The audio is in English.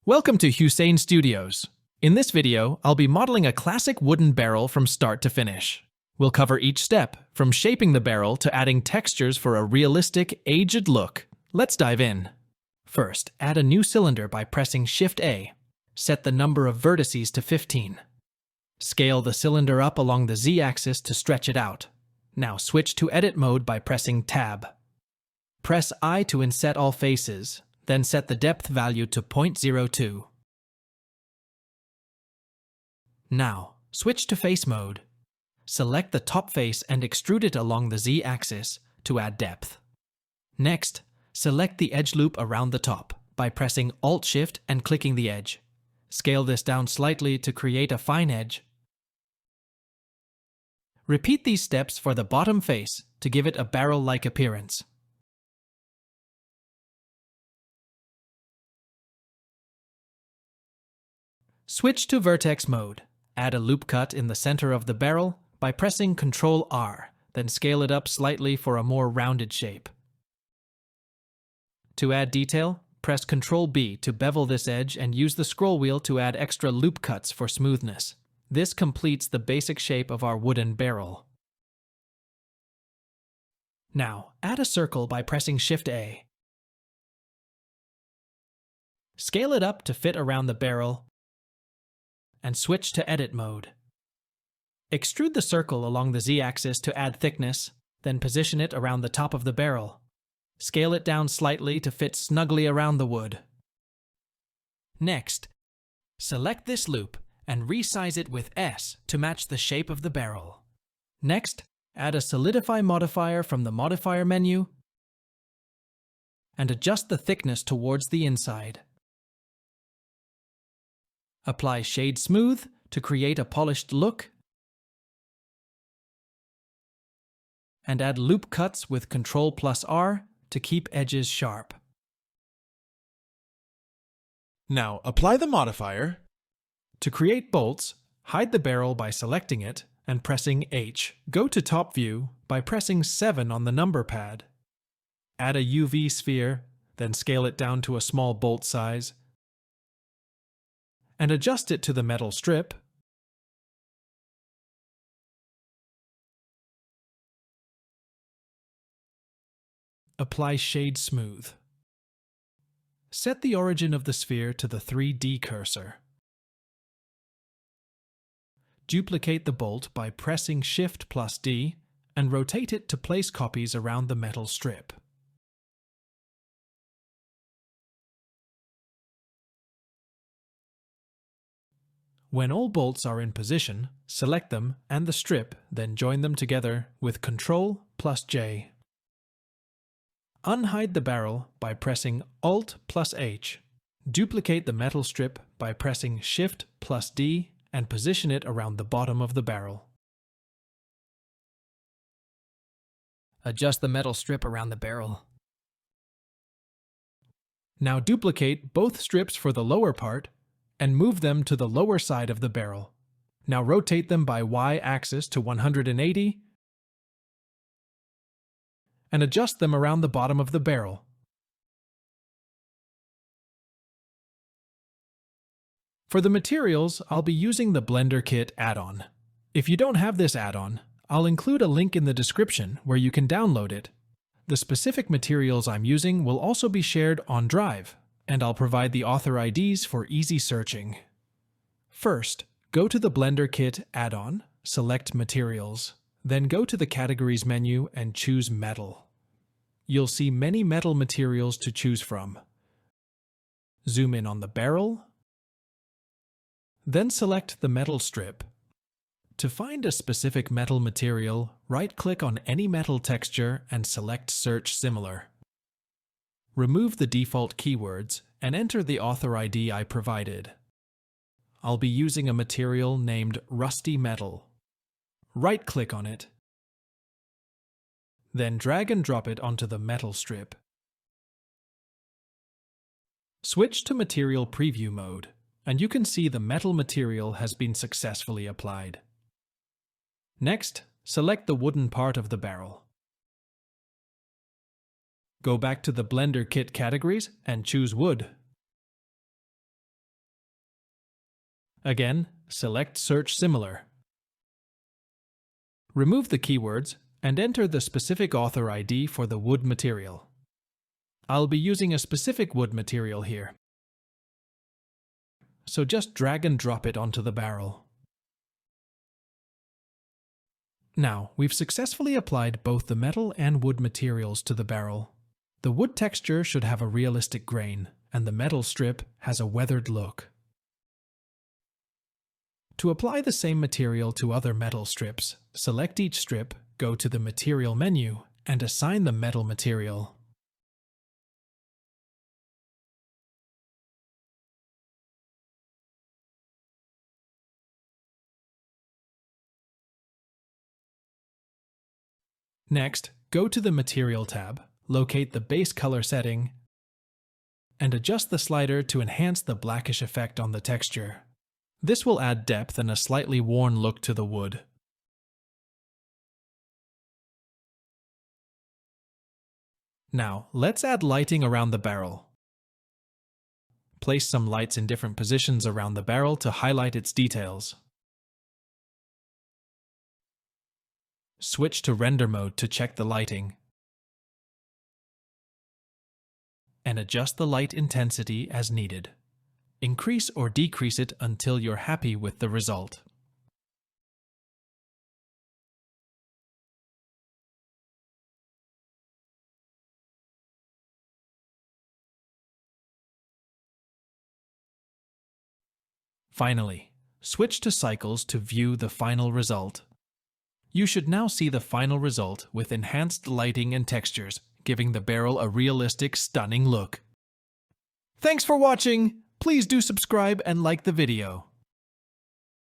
Welcome to Hussein Studios. In this video, I'll be modeling a classic wooden barrel from start to finish. We'll cover each step, from shaping the barrel to adding textures for a realistic, aged look. Let's dive in. First, add a new cylinder by pressing Shift-A. Set the number of vertices to 15. Scale the cylinder up along the Z-axis to stretch it out. Now switch to Edit mode by pressing Tab. Press I to inset all faces. Then set the depth value to 0.02. Now, switch to face mode. Select the top face and extrude it along the Z-axis to add depth. Next, select the edge loop around the top by pressing Alt-Shift and clicking the edge. Scale this down slightly to create a fine edge. Repeat these steps for the bottom face to give it a barrel-like appearance. Switch to vertex mode. Add a loop cut in the center of the barrel by pressing Ctrl-R, then scale it up slightly for a more rounded shape. To add detail, press Ctrl-B to bevel this edge and use the scroll wheel to add extra loop cuts for smoothness. This completes the basic shape of our wooden barrel. Now, add a circle by pressing Shift-A. Scale it up to fit around the barrel and switch to Edit mode. Extrude the circle along the Z-axis to add thickness, then position it around the top of the barrel. Scale it down slightly to fit snugly around the wood. Next, select this loop and resize it with S to match the shape of the barrel. Next, add a Solidify modifier from the Modifier menu and adjust the thickness towards the inside. Apply Shade Smooth to create a polished look, and add loop cuts with Ctrl+R to keep edges sharp. Now apply the modifier. To create bolts, hide the barrel by selecting it and pressing H. Go to Top View by pressing 7 on the number pad. Add a UV sphere, then scale it down to a small bolt size, and adjust it to the metal strip. Apply Shade Smooth. Set the origin of the sphere to the 3D cursor. Duplicate the bolt by pressing Shift+D and rotate it to place copies around the metal strip. When all bolts are in position, select them and the strip, then join them together with Ctrl+J. Unhide the barrel by pressing Alt+H. Duplicate the metal strip by pressing Shift+D and position it around the bottom of the barrel. Adjust the metal strip around the barrel. Now duplicate both strips for the lower part and move them to the lower side of the barrel. Now rotate them by Y-axis to 180 and adjust them around the bottom of the barrel. For the materials, I'll be using the BlenderKit Addon. If you don't have this add-on, I'll include a link in the description where you can download it. The specific materials I'm using will also be shared on Drive, and I'll provide the author IDs for easy searching. First, go to the BlenderKit Addon, select Materials, then go to the Categories menu and choose Metal. You'll see many metal materials to choose from. Zoom in on the barrel, then select the metal strip. To find a specific metal material, right-click on any metal texture and select Search Similar. Remove the default keywords and enter the author ID I provided. I'll be using a material named Rusty Metal. Right-click on it, then drag and drop it onto the metal strip. Switch to Material Preview mode, and you can see the metal material has been successfully applied. Next, select the wooden part of the barrel. Go back to the BlenderKit categories and choose Wood. Again, select Search Similar. Remove the keywords and enter the specific author ID for the wood material. I'll be using a specific wood material here, so just drag and drop it onto the barrel. Now, we've successfully applied both the metal and wood materials to the barrel. The wood texture should have a realistic grain, and the metal strip has a weathered look. To apply the same material to other metal strips, select each strip, go to the Material menu, and assign the metal material. Next, go to the Material tab, locate the base color setting, and adjust the slider to enhance the blackish effect on the texture. This will add depth and a slightly worn look to the wood. Now, let's add lighting around the barrel. Place some lights in different positions around the barrel to highlight its details. Switch to render mode to check the lighting, and adjust the light intensity as needed. Increase or decrease it until you're happy with the result. Finally, switch to cycles to view the final result. You should now see the final result with enhanced lighting and textures, giving the barrel a realistic, stunning look. Thanks for watching! Please do subscribe and like the video.